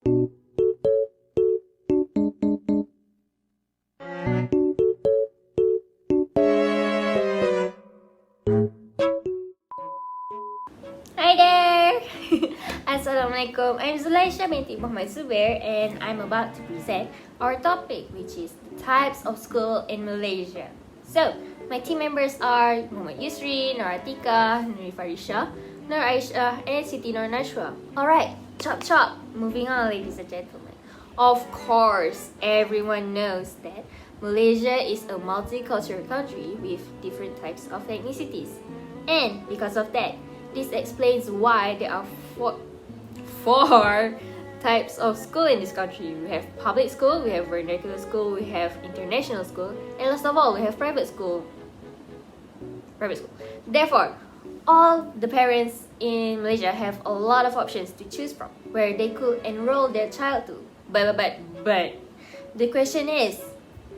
Hi there! Assalamualaikum. I'm Zulaishah binti Mohd Zubir, and I'm about to present our topic, which is the types of school in Malaysia. So, my team members are Muhammad Yusri, Nur Atiqah, Nurin Farisha, Nur Aisyhah, and Siti Nasywa. Alright, chop. Moving on, ladies and gentlemen. Of course, everyone knows that Malaysia is a multicultural country with different types of ethnicities. And because of that, this explains why there are four types of school in this country. We have public school, we have vernacular school, we have international school, and last of all, we have private school. Therefore, all the parents in Malaysia have a lot of options to choose from where they could enroll their child to. But the question is,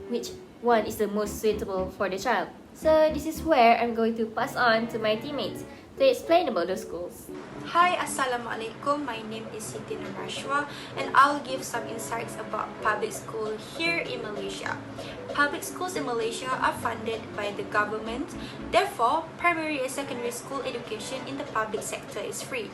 which one is the most suitable for the child? So this is where I'm going to pass on to my teammates to explain about the schools. Hi, Assalamualaikum. My name is Siti Nasywa, and I'll give some insights about public school here in Malaysia. Public schools in Malaysia are funded by the government. Therefore, primary and secondary school education in the public sector is free.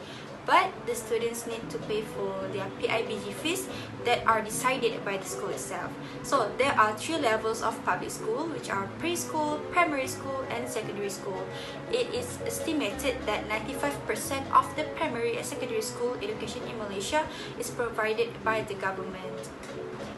But the students need to pay for their PIBG fees that are decided by the school itself. So there are 3 levels of public school, which are preschool, primary school, and secondary school. It is estimated that 95% of the primary and secondary school education in Malaysia is provided by the government.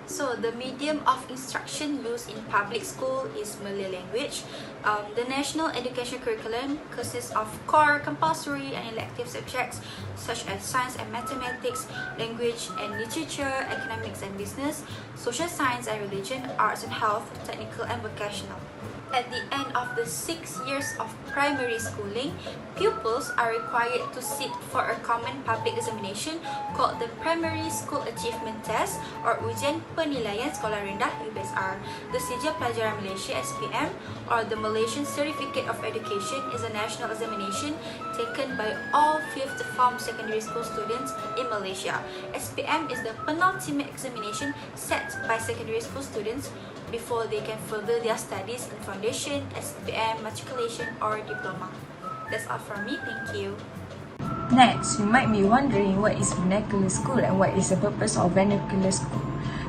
So the medium of instruction used in public school is Malay language. The national education curriculum consists of core, compulsory, and elective subjects such as science and mathematics, language and literature, economics and business, social science and religion, arts and health, technical and vocational. At the end of the 6 years of primary schooling, pupils are required to sit for a common public examination called the Primary School Achievement Test or Ujian Penilaian Sekolah Rendah UPSR. The Sijil Pelajaran Malaysia SPM or the Malaysian Certificate of Education is a national examination taken by all 5th form secondary school students in Malaysia. SPM is the penultimate examination set by secondary school students before they can further their studies in foundation, SPM, matriculation or diploma. That's all from me, thank you. Next, you might be wondering what is vernacular school and what is the purpose of vernacular school.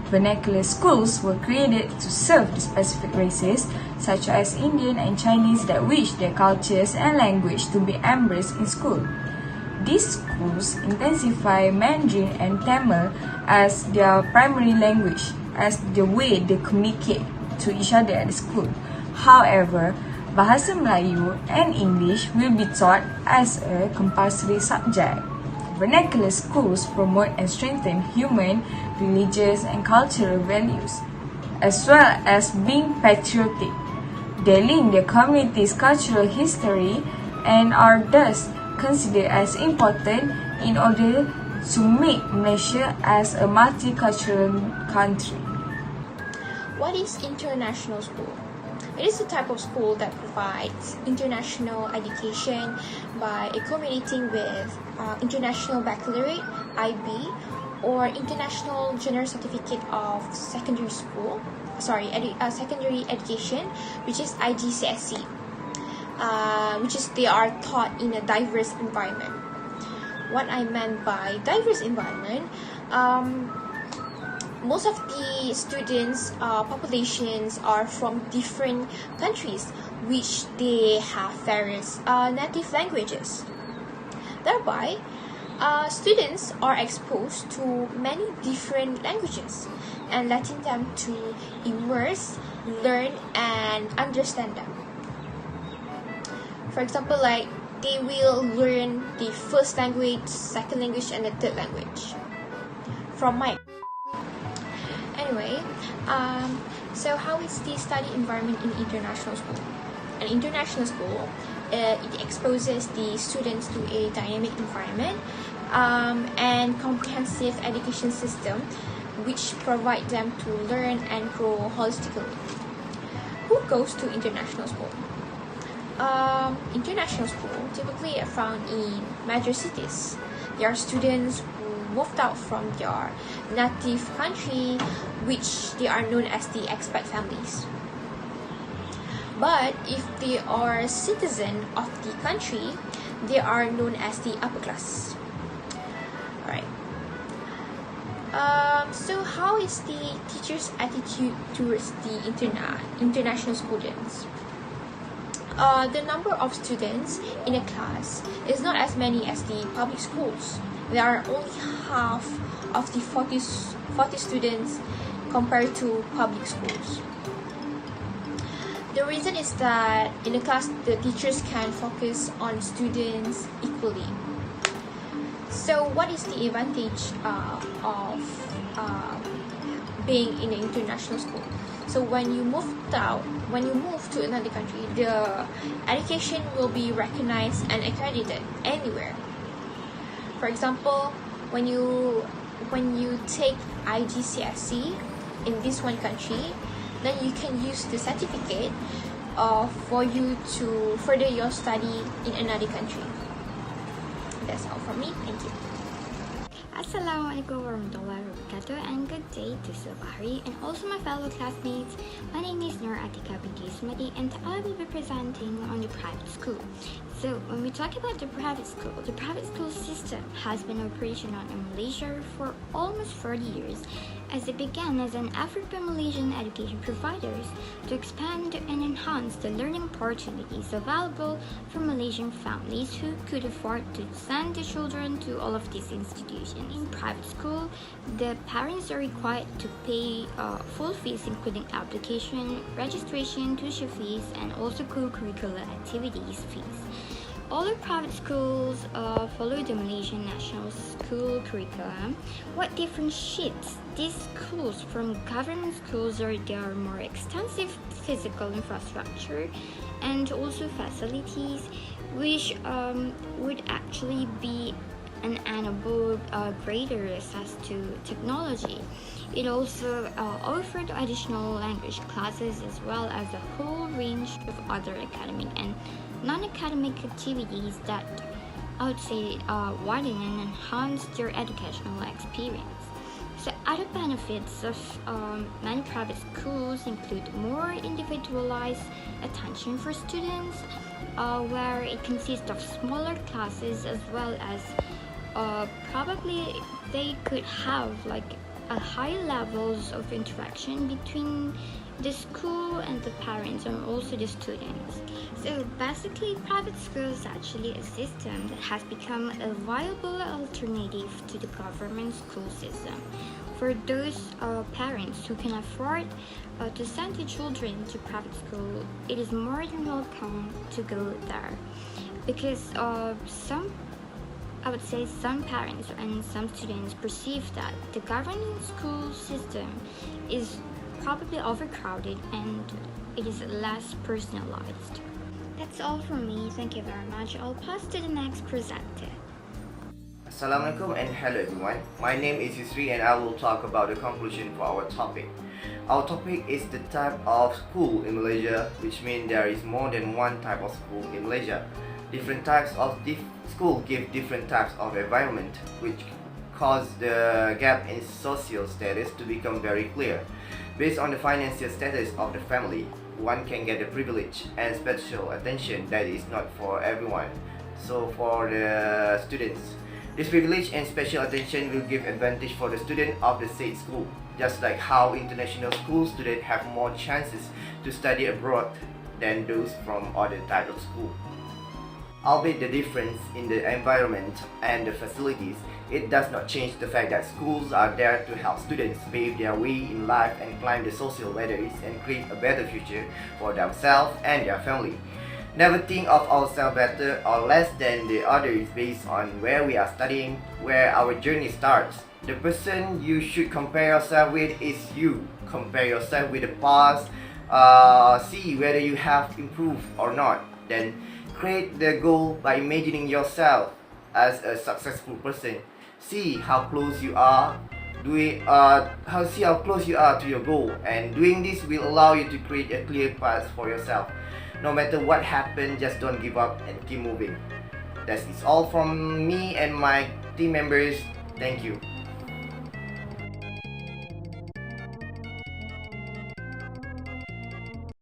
Vernacular schools were created to serve the specific races such as Indian and Chinese that wish their cultures and language to be embraced in school. These schools intensify Mandarin and Tamil as their primary language as the way they communicate to each other at the school. However, Bahasa Melayu and English will be taught as a compulsory subject. Vernacular schools promote and strengthen human, religious and cultural values, as well as being patriotic. They link their community's cultural history and are thus considered as important in order to make Malaysia as a multicultural country. What is international school? It is a type of school that provides international education by accommodating with International Baccalaureate, IB, or International General Certificate of Secondary Education, which is IGCSE, which is they are taught in a diverse environment. What I meant by diverse environment, most of the students' populations are from different countries, which they have various native languages. Thereby, students are exposed to many different languages and letting them to immerse, learn, and understand them. For example, like they will learn the first language, second language, and the third language from my. Anyway, so how is the study environment in international school? An international school, it exposes the students to a dynamic environment and comprehensive education system, which provide them to learn and grow holistically. Who goes to international school? International school typically are found in major cities. There are students who moved out from their native country, which they are known as the expat families. But if they are citizen of the country, they are known as the upper class. Alright. So how is the teacher's attitude towards the international students? The number of students in a class is not as many as the public schools. There are only half of the 40 students compared to public schools. The reason is that in a class, the teachers can focus on students equally. So what is the advantage of being in an international school? So when you move to another country, the education will be recognized and accredited anywhere. For example, when you take IGCSE in this one country, then you can use the certificate for you to further your study in another country. That's all from me. Thank you. Assalamualaikum warahmatullahi wabarakatuh, and good day to Zahari and also my fellow classmates. My name is Nur Atiqah binti Yusmadi, and I will be presenting on the private school. So when we talk about the private school system has been operational in Malaysia for almost 40 years, as it began as an effort by Malaysian education providers to expand and enhance the learning opportunities available for Malaysian families who could afford to send their children to all of these institutions. In private school, the parents are required to pay full fees, including application, registration, tuition fees, and also co-curricular activities fees. All the private schools follow the Malaysian national school curriculum. What differentiates these schools from government schools are their more extensive physical infrastructure and also facilities, which would actually be an enable greater access to technology. It also offered additional language classes as well as a whole range of other academic and non-academic activities that I would say widen and enhance their educational experience. So other benefits of many private schools include more individualized attention for students, where it consists of smaller classes, as well as probably they could have like a high levels of interaction between the school and the parents and also the students. So basically, private school is actually a system that has become a viable alternative to the government school system. For those parents who can afford to send their children to private school, it is more than welcome to go there, because I would say some parents and some students perceive that the government school system is probably overcrowded and it is less personalized. That's all from me. Thank you very much. I'll pass to the next presenter. Assalamualaikum and hello everyone. My name is Yusri and I will talk about the conclusion for our topic. Our topic is the type of school in Malaysia, which means there is more than one type of school in Malaysia. Different types of school give different types of environment, which cause the gap in social status to become very clear. Based on the financial status of the family, one can get the privilege and special attention that is not for everyone. So for the students, this privilege and special attention will give advantage for the student of the said school, just like how international school students have more chances to study abroad than those from other types of school. Albeit the difference in the environment and the facilities, it does not change the fact that schools are there to help students pave their way in life and climb the social ladders and create a better future for themselves and their family. Never think of ourselves better or less than the others based on where we are studying, where our journey starts. The person you should compare yourself with is you. Compare yourself with the past, see whether you have improved or not. Then create the goal by imagining yourself as a successful person. See how close you are to your goal, and doing this will allow you to create a clear path for yourself. No matter what happens, just don't give up and keep moving. That is all from me and my team members. Thank you.